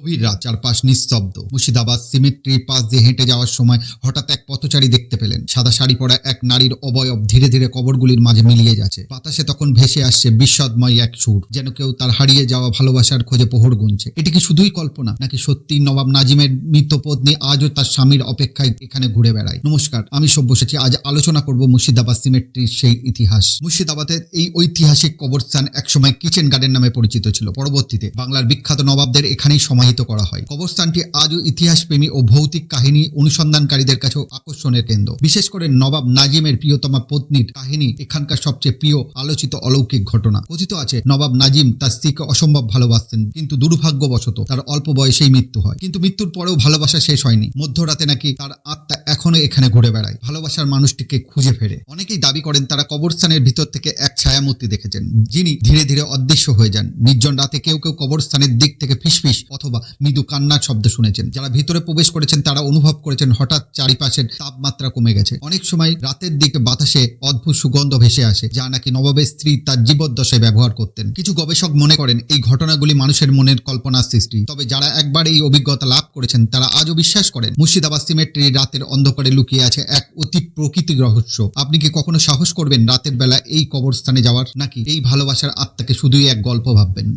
গভীর রাত, চারপাশ নিস্তব্ধ। মুর্শিদাবাদ সিমেট্রির পাশ দিয়ে হেঁটে যাওয়ার সময় হঠাৎ এক পথচারী দেখতে পেলেন। সাদা শাড়ি পরা এক নারীর অবয়ব ধীরে ধীরে কবরগুলির মাঝে মিলিয়ে যাচ্ছে। বাতাসে তখন ভেসে আসছে বিস্ময়ময় এক সুর, যেন কেউ তার হারিয়ে যাওয়া ভালোবাসার খোঁজে প্রহর গুনছে। এটি কি শুধুই কল্পনা, নাকি সত্যি নবাব নাজিমের মৃত পত্নী আজও তার স্বামীর অপেক্ষায় এখানে ঘুরে বেড়ায়? নমস্কার, আমি সব্যসাচী। আজ আলোচনা করব মুর্শিদাবাদ সিমেট্রির সেই ইতিহাস। মুর্শিদাবাদের এই ঐতিহাসিক কবরস্থান একসময় কিচেন গার্ডেন নামে পরিচিত ছিল। পরবর্তীতে বাংলার বিখ্যাত নবাবদের এখানেই সমাহিত করা হয়। কবরস্থানটি আজও ইতিহাসপ্রেমী ও ভৌতিক কাহিনী অনুসন্ধানকারীদের কাছেও আকর্ষণের কেন্দ্র। বিশেষ করে নবাব নাজিমের প্রিয়তমা পত্নীর কাহিনী এখানকার সবচেয়ে প্রিয় আলোচিত অলৌকিক ঘটনা। কথিত আছে নবাব নাজিম তার স্ত্রীকে অসম্ভব ভালোবাসতেন, কিন্তু দুর্ভাগ্যবশত তার অল্প বয়সেই মৃত্যু হয়। কিন্তু মৃত্যুর পরেও ভালোবাসা শেষ হয়নি। মধ্যরাতে নাকি তার আত্মা এখনো এখানে ঘুরে বেড়ায়, ভালোবাসার মানুষটিকে খুঁজে ফেরে। অনেকেই দাবি করেন তারা কবরস্থানের ভিতর থেকে এক ছায়ামূর্তি দেখেছেন, যিনি ধীরে ধীরে অদৃশ্য হয়ে যান। নির্জন রাতে কেউ কেউ কবরস্থানের দিক থেকে ফিসফিস অথবা মৃদু কান্নার শব্দ শুনেছেন। যারা ভিতরে প্রবেশ করেছেন তারা অনুভব করেছেন হঠাৎ চারিপাশের তাপমাত্রা কমে গেছে। অনেক সময় রাতের দিকে বাতাসে অদ্ভুত সুগন্ধ ভেসে আসে, যা নাকি নবাবের স্ত্রী তার জীবদ্দশায় ব্যবহার করতেন। কিছু গবেষক মনে করেন এই ঘটনাগুলি মানুষের মনের কল্পনার সৃষ্টি। তবে যারা একবার এই অভিজ্ঞতা লাভ করেছেন তারা আজও বিশ্বাস করেন মুর্শিদাবাদ সিমেট্রির রাতের অন্ধকারে লুকিয়ে আছে এক অতি প্রকৃতিক রহস্য। আপনি কি কখনো সাহস করবেন রাতের বেলা এই কবরস্থানে যাওয়ার, নাকি এই ভালোবাসার আত্মাকে শুধুই এক গল্প ভাববেন?